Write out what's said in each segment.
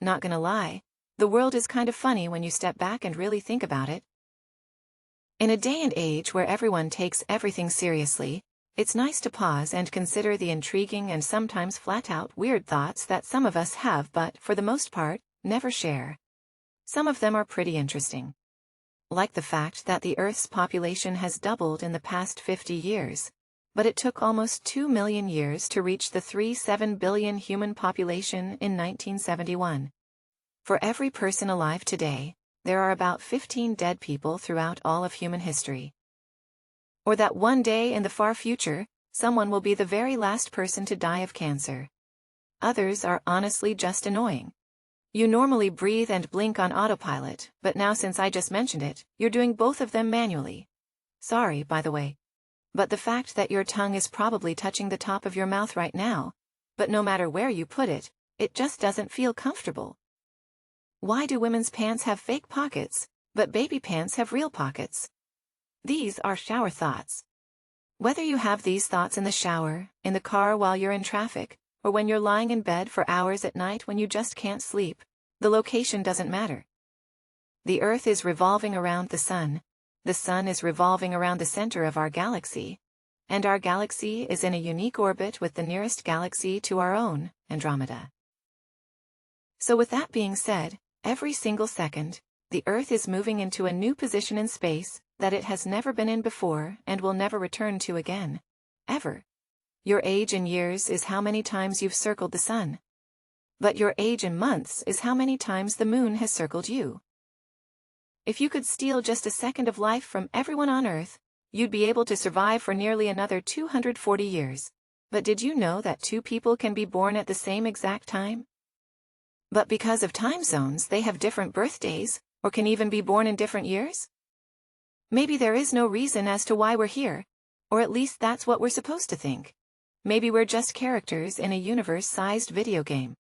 not gonna lie, the world is kind of funny when you step back and really think about it. In a day and age where everyone takes everything seriously, it's nice to pause and consider the intriguing and sometimes flat-out weird thoughts that some of us have but, for the most part, never share. Some of them are pretty interesting. Like the fact that the Earth's population has doubled in the past 50 years, but it took almost 2 million years to reach the 3.7 billion human population in 1971. For every person alive today, there are about 15 dead people throughout all of human history. Or that one day in the far future, someone will be the very last person to die of cancer. Others are honestly just annoying. You normally breathe and blink on autopilot, but now since I just mentioned it, you're doing both of them manually. Sorry, by the way. But the fact that your tongue is probably touching the top of your mouth right now, but no matter where you put it, it just doesn't feel comfortable. Why do women's pants have fake pockets, but baby pants have real pockets? These are shower thoughts. Whether you have these thoughts in the shower, in the car while you're in traffic, or when you're lying in bed for hours at night when you just can't sleep, the location doesn't matter. The Earth is revolving around the Sun is revolving around the center of our galaxy, and our galaxy is in a unique orbit with the nearest galaxy to our own, Andromeda. So with that being said, every single second, the Earth is moving into a new position in space that it has never been in before and will never return to again. Ever. Your age in years is how many times you've circled the Sun. But your age in months is how many times the Moon has circled you. If you could steal just a second of life from everyone on Earth, you'd be able to survive for nearly another 240 years. But did you know that two people can be born at the same exact time? But because of time zones, they have different birthdays, or can even be born in different years? Maybe there is no reason as to why we're here, or at least that's what we're supposed to think. Maybe we're just characters in a universe-sized video game.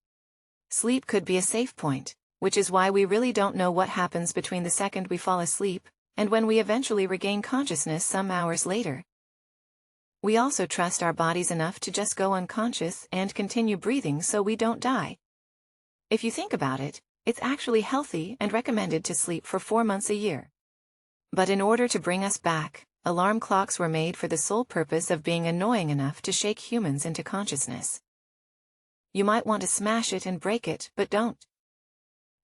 Sleep could be a safe point, which is why we really don't know what happens between the second we fall asleep and when we eventually regain consciousness some hours later. We also trust our bodies enough to just go unconscious and continue breathing so we don't die. If you think about it, it's actually healthy and recommended to sleep for 4 months a year. But in order to bring us back, alarm clocks were made for the sole purpose of being annoying enough to shake humans into consciousness. You might want to smash it and break it, but don't.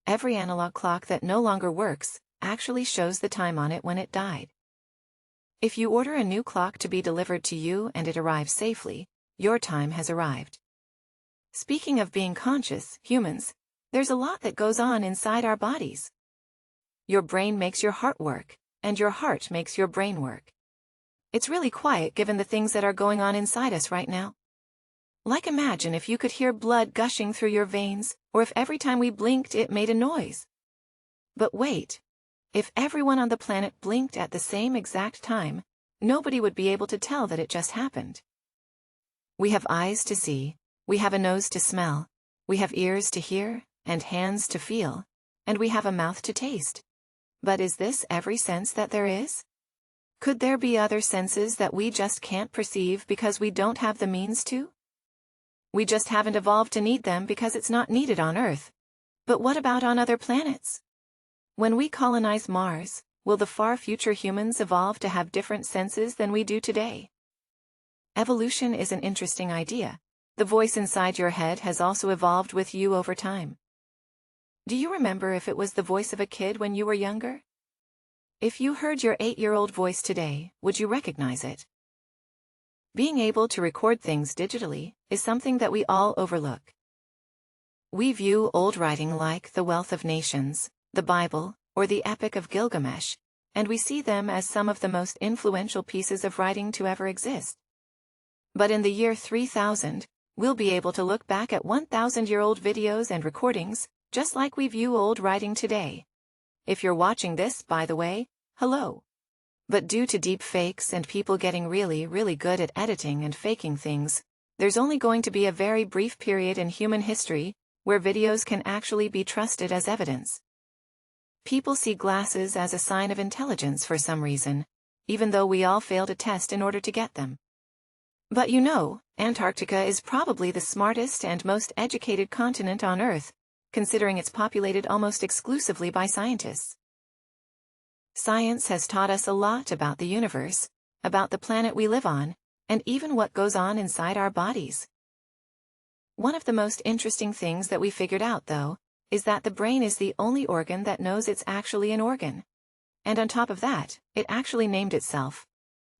Every analog clock that no longer works actually shows the time on it when it died. If you order a new clock to be delivered to you and it arrives safely, your time has arrived. Speaking of being conscious, humans, there's a lot that goes on inside our bodies. Your brain makes your heart work, and your heart makes your brain work. It's really quiet given the things that are going on inside us right now. Like imagine if you could hear blood gushing through your veins, or if every time we blinked it made a noise. But wait, if everyone on the planet blinked at the same exact time, nobody would be able to tell that it just happened. We have eyes to see, we have a nose to smell, we have ears to hear, and hands to feel, and we have a mouth to taste. But is this every sense that there is? Could there be other senses that we just can't perceive because we don't have the means to? We just haven't evolved to need them because it's not needed on Earth. But what about on other planets? When we colonize Mars, will the far future humans evolve to have different senses than we do today? Evolution is an interesting idea. The voice inside your head has also evolved with you over time. Do you remember if it was the voice of a kid when you were younger? If you heard your 8-year-old voice today, would you recognize it? Being able to record things digitally is something that we all overlook. We view old writing like the Wealth of Nations, the Bible, or the Epic of Gilgamesh, and we see them as some of the most influential pieces of writing to ever exist. But in the year 3000, we'll be able to look back at 1,000-year-old videos and recordings, just like we view old writing today. If you're watching this, by the way, hello. But due to deep fakes and people getting really good at editing and faking things, there's only going to be a very brief period in human history where videos can actually be trusted as evidence. People see glasses as a sign of intelligence for some reason, even though we all failed a test in order to get them. But you know, Antarctica is probably the smartest and most educated continent on Earth, considering it's populated almost exclusively by scientists. Science has taught us a lot about the universe, about the planet we live on, and even what goes on inside our bodies. One of the most interesting things that we figured out, though, is that the brain is the only organ that knows it's actually an organ. And on top of that, it actually named itself.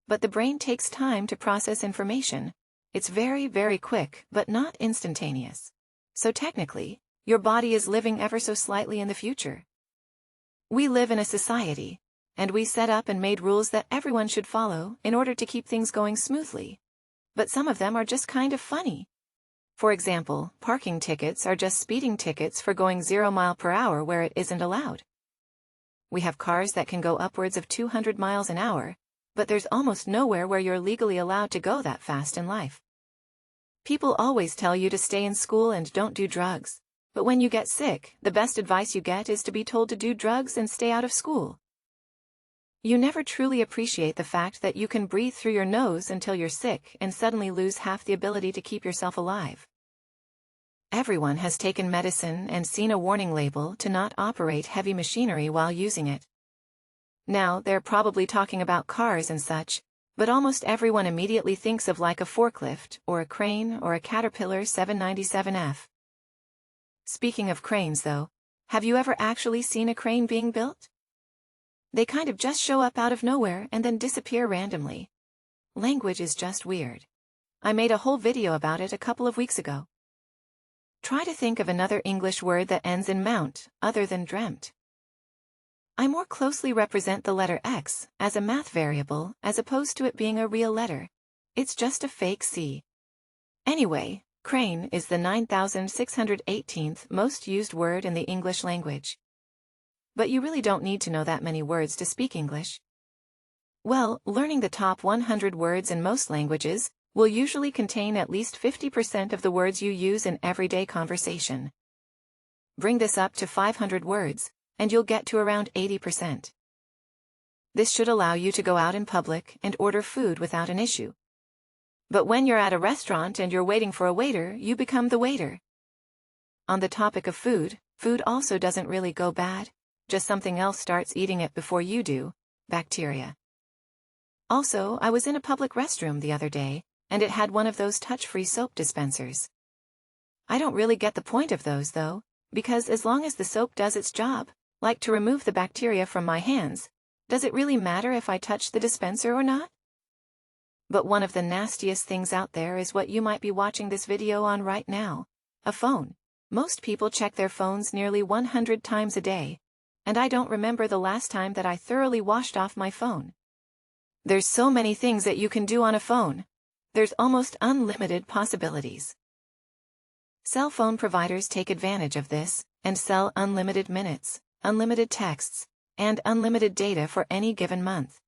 But the brain takes time to process information. It's very, very quick, but not instantaneous. So technically, your body is living ever so slightly in the future. We live in a society, and we set up and made rules that everyone should follow in order to keep things going smoothly. But some of them are just kind of funny. For example, parking tickets are just speeding tickets for going 0 miles per hour where it isn't allowed. We have cars that can go upwards of 200 miles an hour, but there's almost nowhere where you're legally allowed to go that fast in life. People always tell you to stay in school and don't do drugs. But when you get sick, the best advice you get is to be told to do drugs and stay out of school. You never truly appreciate the fact that you can breathe through your nose until you're sick and suddenly lose half the ability to keep yourself alive. Everyone has taken medicine and seen a warning label to not operate heavy machinery while using it. Now, they're probably talking about cars and such, but almost everyone immediately thinks of like a forklift or a crane or a Caterpillar 797F. Speaking of cranes though, have you ever actually seen a crane being built? They kind of just show up out of nowhere and then disappear randomly. Language is just weird. I made a whole video about it a couple of weeks ago. Try to think of another English word that ends in mount, other than dreamt. I more closely represent the letter X as a math variable as opposed to it being a real letter. It's just a fake C. Anyway, crane is the 9,618th most used word in the English language. But you really don't need to know that many words to speak English. Well, learning the top 100 words in most languages will usually contain at least 50% of the words you use in everyday conversation. Bring this up to 500 words, and you'll get to around 80%. This should allow you to go out in public and order food without an issue. But when you're at a restaurant and you're waiting for a waiter, you become the waiter. On the topic of food, food also doesn't really go bad, just something else starts eating it before you do, bacteria. Also, I was in a public restroom the other day, and it had one of those touch-free soap dispensers. I don't really get the point of those though, because as long as the soap does its job, like to remove the bacteria from my hands, does it really matter if I touch the dispenser or not? But one of the nastiest things out there is what you might be watching this video on right now, a phone. Most people check their phones nearly 100 times a day, and I don't remember the last time that I thoroughly washed off my phone. There's so many things that you can do on a phone. There's almost unlimited possibilities. Cell phone providers take advantage of this and sell unlimited minutes, unlimited texts, and unlimited data for any given month.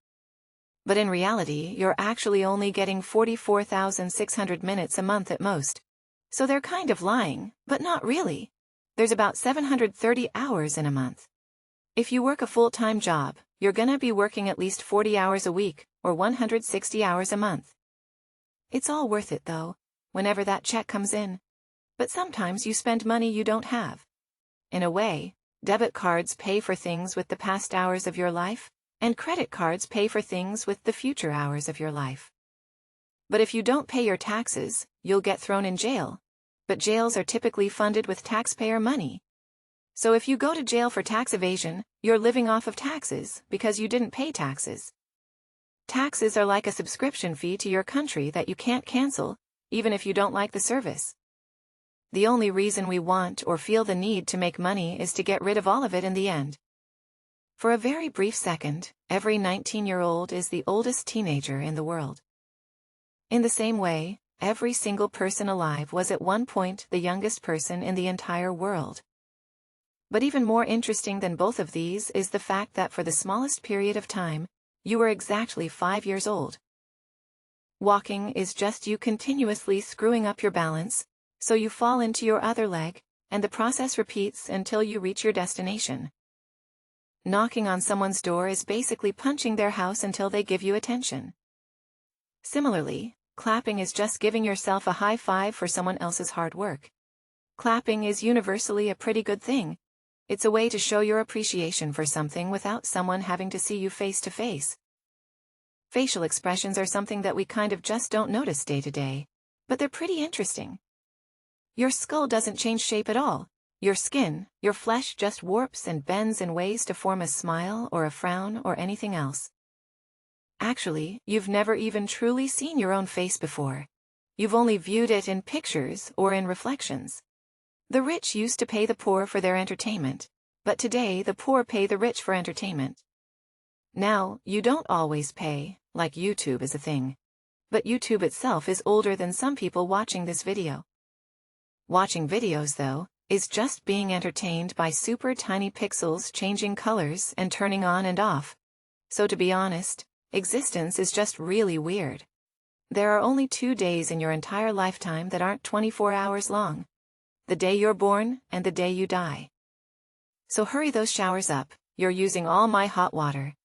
But in reality, you're actually only getting 44,600 minutes a month at most. So they're kind of lying, but not really. There's about 730 hours in a month. If you work a full-time job, you're gonna be working at least 40 hours a week, or 160 hours a month. It's all worth it though, whenever that check comes in. But sometimes you spend money you don't have. In a way, debit cards pay for things with the past hours of your life, and credit cards pay for things with the future hours of your life. But if you don't pay your taxes, you'll get thrown in jail. But jails are typically funded with taxpayer money. So if you go to jail for tax evasion, you're living off of taxes because you didn't pay taxes. Taxes are like a subscription fee to your country that you can't cancel, even if you don't like the service. The only reason we want or feel the need to make money is to get rid of all of it in the end. For a very brief second, every 19-year-old is the oldest teenager in the world. In the same way, every single person alive was at one point the youngest person in the entire world. But even more interesting than both of these is the fact that for the smallest period of time, you were exactly 5 years old. Walking is just you continuously screwing up your balance, so you fall into your other leg, and the process repeats until you reach your destination. Knocking on someone's door is basically punching their house until they give you attention. Similarly, clapping is just giving yourself a high five for someone else's hard work. Clapping is universally a pretty good thing. It's a way to show your appreciation for something without someone having to see you face to face. Facial expressions are something that we kind of just don't notice day to day, but they're pretty interesting. Your skull doesn't change shape at all. Your skin, your flesh just warps and bends in ways to form a smile or a frown or anything else. Actually, you've never even truly seen your own face before. You've only viewed it in pictures or in reflections. The rich used to pay the poor for their entertainment, but today the poor pay the rich for entertainment. Now, you don't always pay, like YouTube is a thing. But YouTube itself is older than some people watching this video. Watching videos, though, is just being entertained by super tiny pixels changing colors and turning on and off. So to be honest, existence is just really weird. There are only 2 days in your entire lifetime that aren't 24 hours long. The day you're born and the day you die. So hurry those showers up, you're using all my hot water.